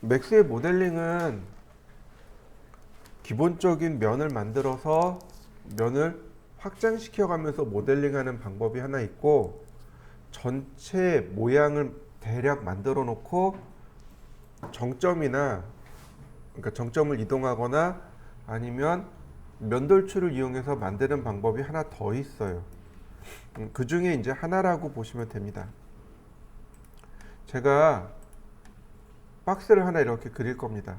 맥스의 모델링은 기본적인 면을 만들어서 면을 확장시켜 가면서 모델링하는 방법이 하나 있고, 전체 모양을 대략 만들어 놓고 정점이나, 그러니까 정점을 이동하거나 아니면 면돌출을 이용해서 만드는 방법이 하나 더 있어요. 그 중에 이제 하나라고 보시면 됩니다. 제가 박스를 하나 이렇게 그릴 겁니다.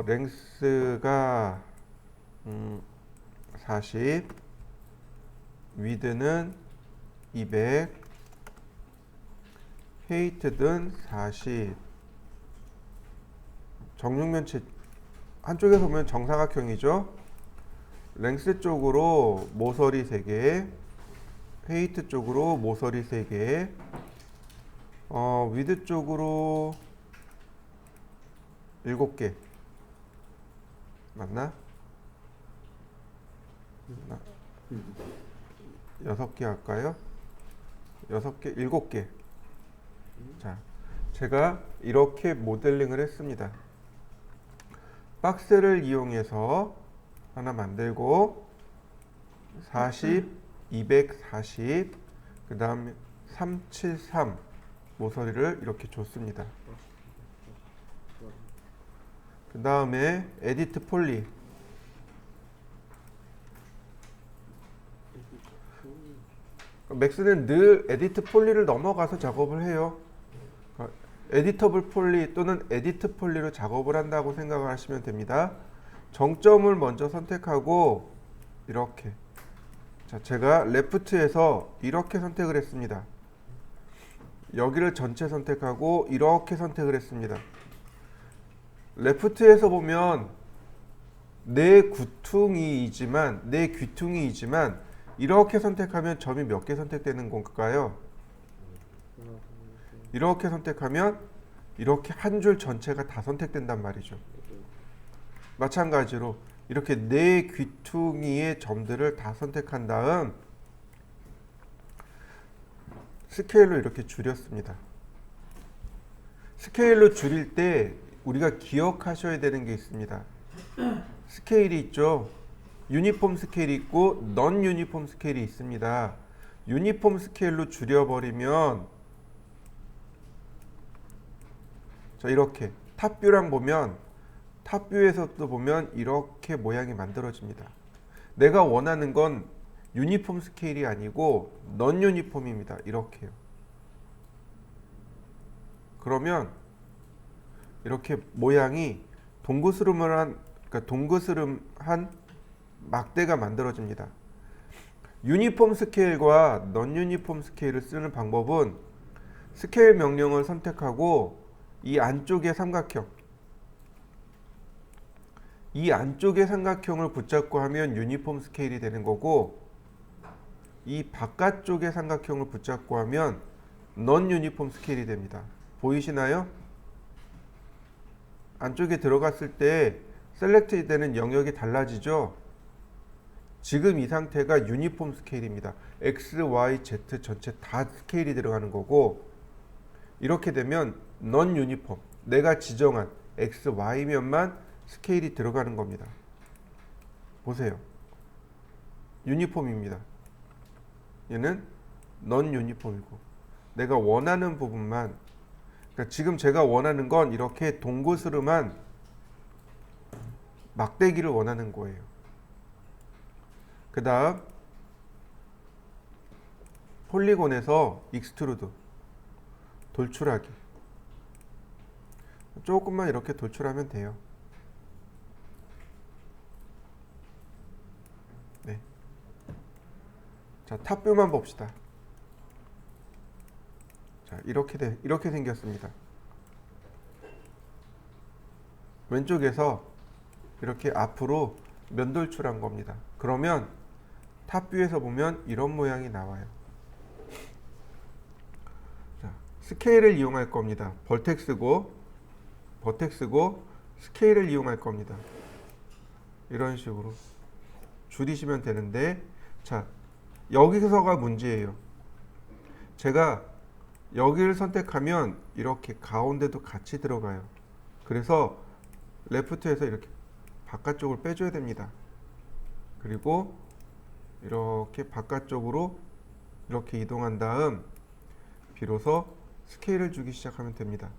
랭스가 40, 위드는 200, 헤이트든 40. 정육면체 한쪽에서 보면 정사각형이죠. 랭스 쪽으로 모서리 3개, 헤이트 쪽으로 모서리 3개, 위드 쪽으로 7개. 맞나? 6개 할까요? 6개, 7개. 자, 제가 이렇게 모델링을 했습니다. 박스를 이용해서 하나 만들고 40, 240, 그 다음에 373 모서리를 이렇게 줬습니다. 그 다음에 에디트 폴리, 맥스는 늘 에디트 폴리를 넘어가서 작업을 해요. 에디터블 폴리 또는 에디트 폴리로 작업을 한다고 생각을 하시면 됩니다. 정점을 먼저 선택하고 이렇게, 자, 제가 레프트에서 이렇게 선택을 했습니다. 여기를 전체 선택하고 이렇게 선택을 했습니다. 레프트에서 보면 내 귀퉁이이지만 이렇게 선택하면 점이 몇 개 선택되는 건가요? 이렇게 선택하면 이렇게 한 줄 전체가 다 선택된단 말이죠. 마찬가지로 이렇게 네 귀퉁이의 점들을 다 선택한 다음 스케일로 이렇게 줄였습니다. 스케일로 줄일 때 우리가 기억하셔야 되는 게 있습니다. 스케일이 있죠. 유니폼 스케일이 있고 넌 유니폼 스케일이 있습니다. 유니폼 스케일로 줄여버리면, 자, 이렇게 탑뷰랑 보면, 탑뷰에서도 보면 이렇게 모양이 만들어집니다. 내가 원하는 건 유니폼 스케일이 아니고 넌 유니폼입니다. 이렇게요. 그러면 이렇게 모양이 동그스름한 막대가 만들어집니다. 유니폼 스케일과 넌 유니폼 스케일을 쓰는 방법은 스케일 명령을 선택하고 이 안쪽의 삼각형을 붙잡고 하면 유니폼 스케일이 되는 거고, 이 바깥쪽의 삼각형을 붙잡고 하면 넌 유니폼 스케일이 됩니다. 보이시나요? 안쪽에 들어갔을 때 셀렉트 되는 영역이 달라지죠. 지금 이 상태가 유니폼 스케일입니다. X, Y, Z 전체 다 스케일이 들어가는 거고, 이렇게 되면 넌 유니폼, 내가 지정한 X, Y면만 스케일이 들어가는 겁니다. 보세요. 유니폼입니다. 얘는 넌 유니폼이고, 내가 원하는 부분만, 그러니까 지금 제가 원하는 건 이렇게 동그스름한 막대기를 원하는 거예요. 그 다음 폴리곤에서 익스트루드, 돌출하기. 조금만 이렇게 돌출하면 돼요. 네. 자, 탑뷰만 봅시다. 자, 이렇게 생겼습니다. 왼쪽에서 이렇게 앞으로 면돌출한 겁니다. 그러면 탑뷰에서 보면 이런 모양이 나와요. 자, 스케일을 이용할 겁니다. 버텍스고 스케일을 이용할 겁니다. 이런 식으로 줄이시면 되는데, 자, 여기서가 문제예요. 제가 여기를 선택하면 이렇게 가운데도 같이 들어가요. 그래서 레프트에서 이렇게 바깥쪽을 빼줘야 됩니다. 그리고 이렇게 바깥쪽으로 이렇게 이동한 다음 비로소 스케일을 주기 시작하면 됩니다.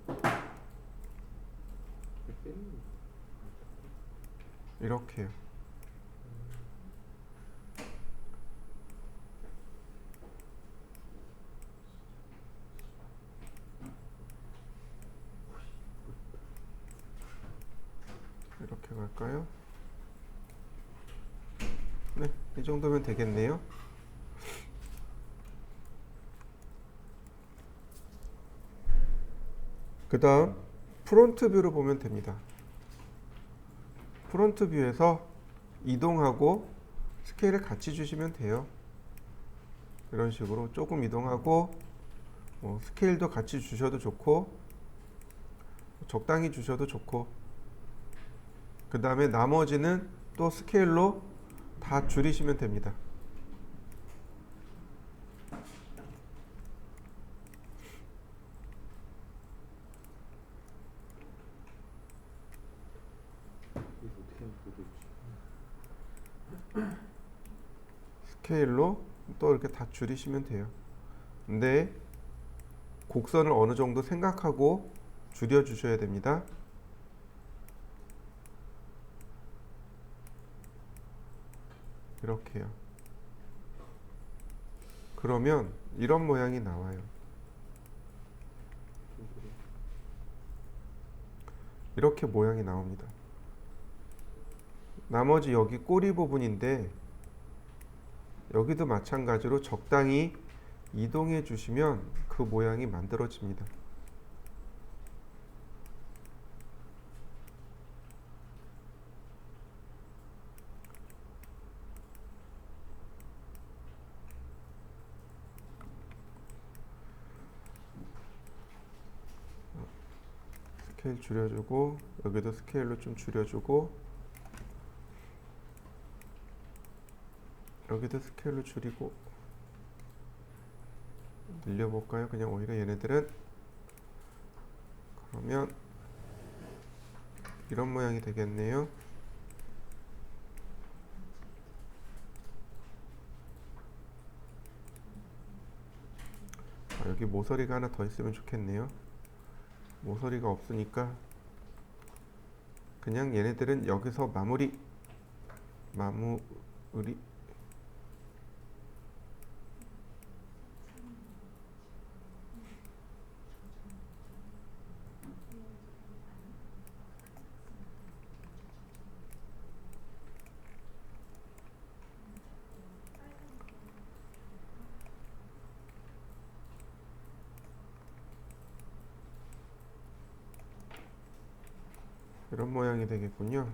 이렇게요. 이렇게 갈까요? 네, 이 정도면 되겠네요. 그 다음 프론트 뷰를 보면 됩니다. 프론트 뷰에서 이동하고 스케일을 같이 주시면 돼요. 이런 식으로 조금 이동하고 스케일도 같이 주셔도 좋고 적당히 주셔도 좋고, 그 다음에 나머지는 또 스케일로 다 줄이시면 됩니다. 스케일로 또 이렇게 다 줄이시면 돼요. 근데 곡선을 어느 정도 생각하고 줄여 주셔야 됩니다. 이렇게요. 그러면 이런 모양이 나와요. 이렇게 모양이 나옵니다. 나머지 여기 꼬리 부분인데 여기도 마찬가지로 적당히 이동해 주시면 그 모양이 만들어집니다. 스케일 줄여주고 여기도 스케일로 좀 줄여주고 여기도 스케일로 줄이고 늘려볼까요? 그냥 오히려 얘네들은 그러면 이런 모양이 되겠네요. 여기 모서리가 하나 더 있으면 좋겠네요. 모서리가 없으니까 그냥 얘네들은 여기서 마무리 이런 모양이 되겠군요.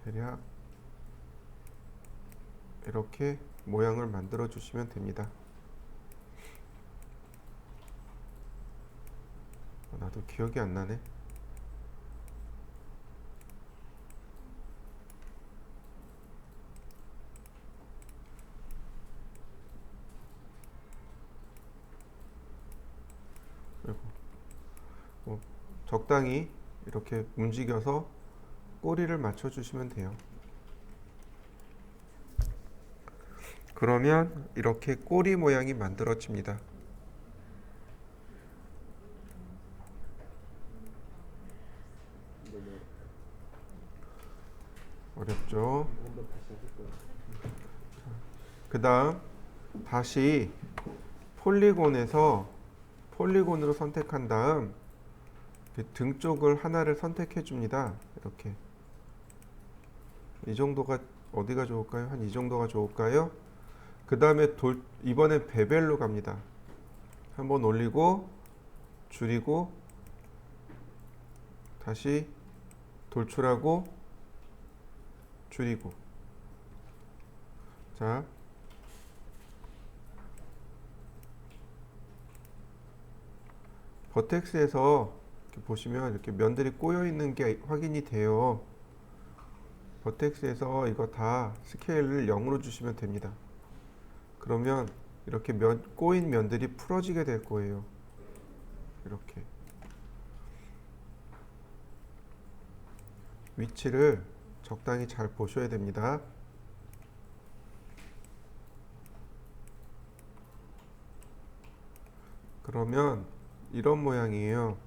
대략 이렇게 모양을 만들어 주시면 됩니다. 나도 기억이 안 나네. 적당히 이렇게 움직여서 꼬리를 맞춰 주시면 돼요. 그러면 이렇게 꼬리 모양이 만들어집니다. 어렵죠? 그 다음 다시 폴리곤에서 폴리곤으로 선택한 다음 등 쪽을 하나를 선택해 줍니다. 이렇게 이 정도가 어디가 좋을까요? 한 이 정도가 좋을까요? 그 다음에 이번에 베벨로 갑니다. 한번 올리고 줄이고 다시 돌출하고 줄이고. 자, 버텍스에서 이렇게 보시면 이렇게 면들이 꼬여 있는 게 확인이 돼요. 버텍스에서 이거 다 스케일을 0으로 주시면 됩니다. 그러면 이렇게 꼬인 면들이 풀어지게 될 거예요. 이렇게 위치를 적당히 잘 보셔야 됩니다. 그러면 이런 모양이에요.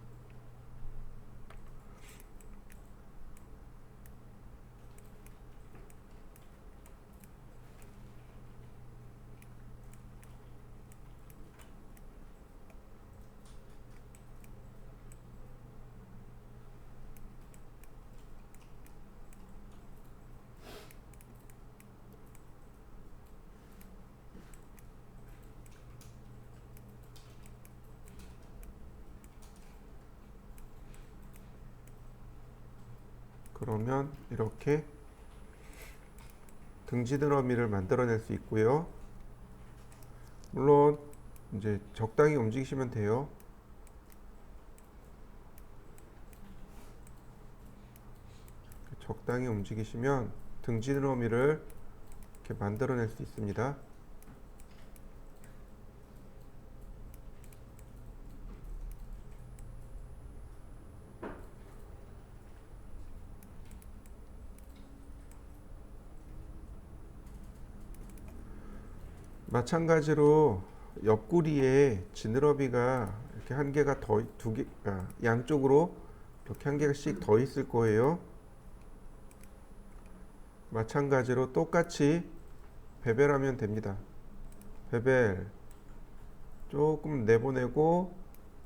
그러면 이렇게 등지드러미를 만들어낼 수 있고요. 물론 이제 적당히 움직이시면 돼요. 적당히 움직이시면 등지드러미를 이렇게 만들어낼 수 있습니다. 마찬가지로 옆구리에 지느러미가 이렇게 한 개가 양쪽으로 이렇게 한 개씩 더 있을 거예요. 마찬가지로 똑같이 베벨하면 됩니다. 베벨 조금 내보내고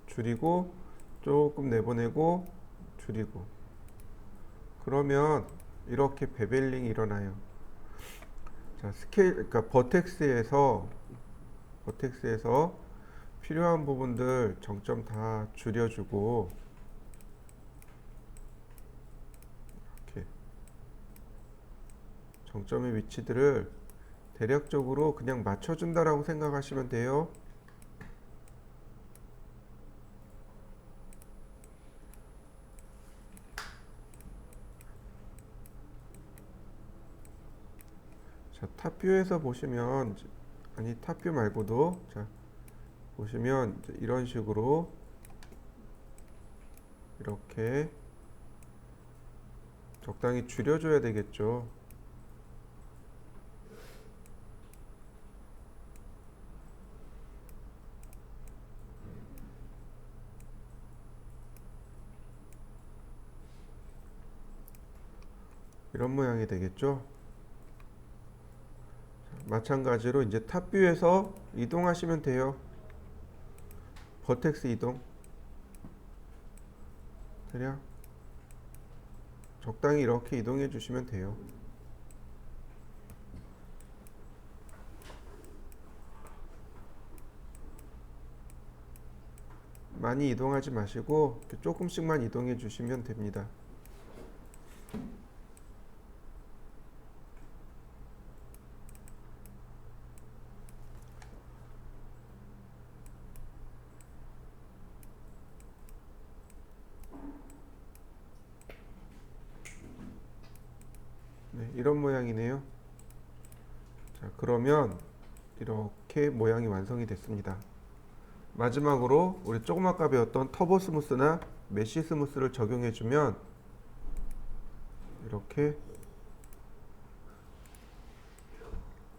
줄이고 조금 내보내고 줄이고, 그러면 이렇게 베벨링이 일어나요. 자, 그러니까 버텍스에서 필요한 부분들 정점 다 줄여주고, 이렇게 정점의 위치들을 대략적으로 그냥 맞춰준다라고 생각하시면 돼요. 자, 탑뷰에서 보시면, 아니 탑뷰 말고도, 자 보시면 이런 식으로 이렇게 적당히 줄여줘야 되겠죠. 이런 모양이 되겠죠. 마찬가지로 이제 탑뷰에서 이동하시면 돼요. 버텍스 이동. 대략 적당히 이렇게 이동해 주시면 돼요. 많이 이동하지 마시고 조금씩만 이동해 주시면 됩니다. 네, 이런 모양이네요. 자, 그러면 이렇게 모양이 완성이 됐습니다. 마지막으로 우리 조금 아까 배웠던 터보 스무스나 메쉬 스무스를 적용해 주면 이렇게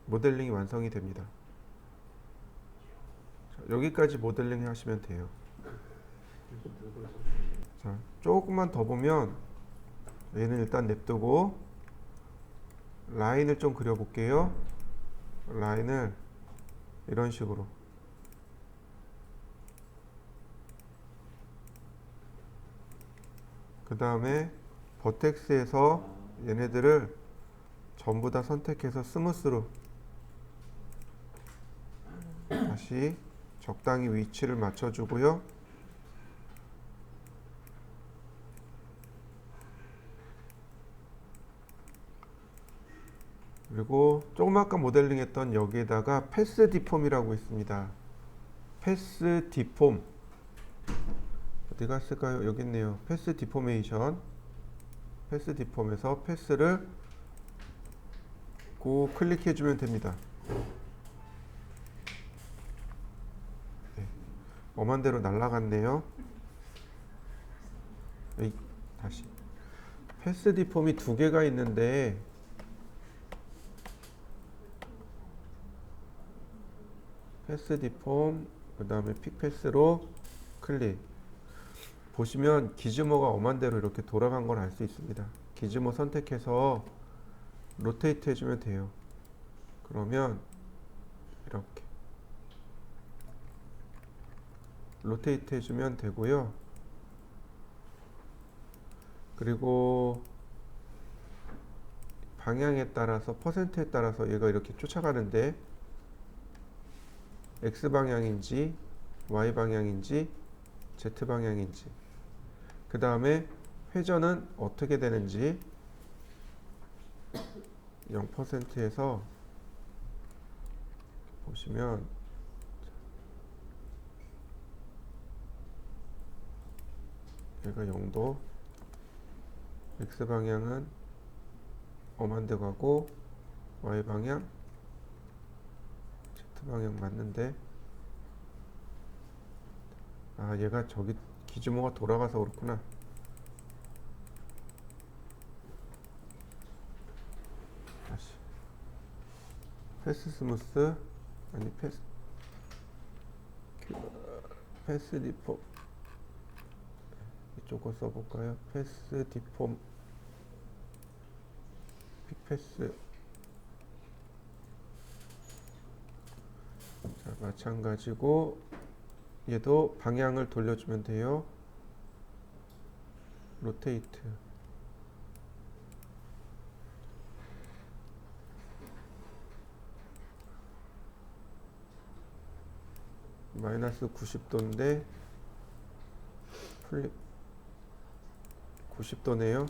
모델링이 완성이 됩니다. 자, 여기까지 모델링 하시면 돼요. 자, 조금만 더 보면 얘는 일단 냅두고 라인을 좀 그려 볼게요. 라인을 이런 식으로, 그 다음에 버텍스에서 얘네들을 전부 다 선택해서 스무스로 다시 적당히 위치를 맞춰 주고요. 그리고 조금 아까 모델링 했던 여기에다가 패스 디폼이라고 있습니다. 패스 디폼 어디 갔을까요? 여기 있네요. 패스 디포메이션. 패스 디폼에서 패스를 있고 클릭해주면 됩니다. 네. 엄한 대로 날아갔네요. 에이, 다시. 패스 디폼이 두 개가 있는데 패스 디폼 그 다음에 픽 패스로 클릭. 보시면 기즈모가 엄한 대로 이렇게 돌아간 걸 알 수 있습니다. 기즈모 선택해서 로테이트 해주면 돼요. 그러면 이렇게 로테이트 해주면 되고요. 그리고 방향에 따라서 퍼센트에 따라서 얘가 이렇게 쫓아가는데 X 방향인지 Y 방향인지 Z 방향인지 그 다음에 회전은 어떻게 되는지 0%에서 보시면 얘가 0도 X 방향은 엄한 데 가고 Y 방향 Z 방향 맞는데 아 얘가 저기 기즈모가 돌아가서 그렇구나. 다시 패스 스무스 아니 패스 디폼 이쪽 거 써볼까요? 패스 디폼 픽패스 자 마찬가지고 얘도 방향을 돌려주면 돼요. 로테이트 마이너스 90도인데 플립 90도네요.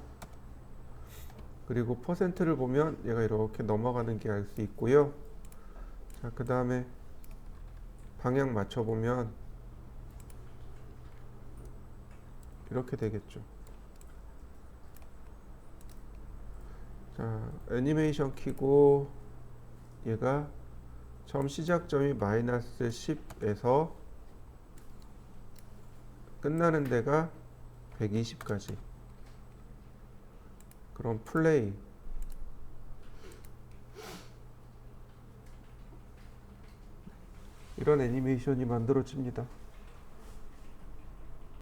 그리고 퍼센트를 보면 얘가 이렇게 넘어가는 게 알 수 있고요. 자, 그 다음에 방향 맞춰보면 이렇게 되겠죠. 자, 애니메이션 키고 얘가 처음 시작점이 마이너스 10에서 끝나는 데가 120까지. 그럼 플레이. 이런 애니메이션이 만들어집니다.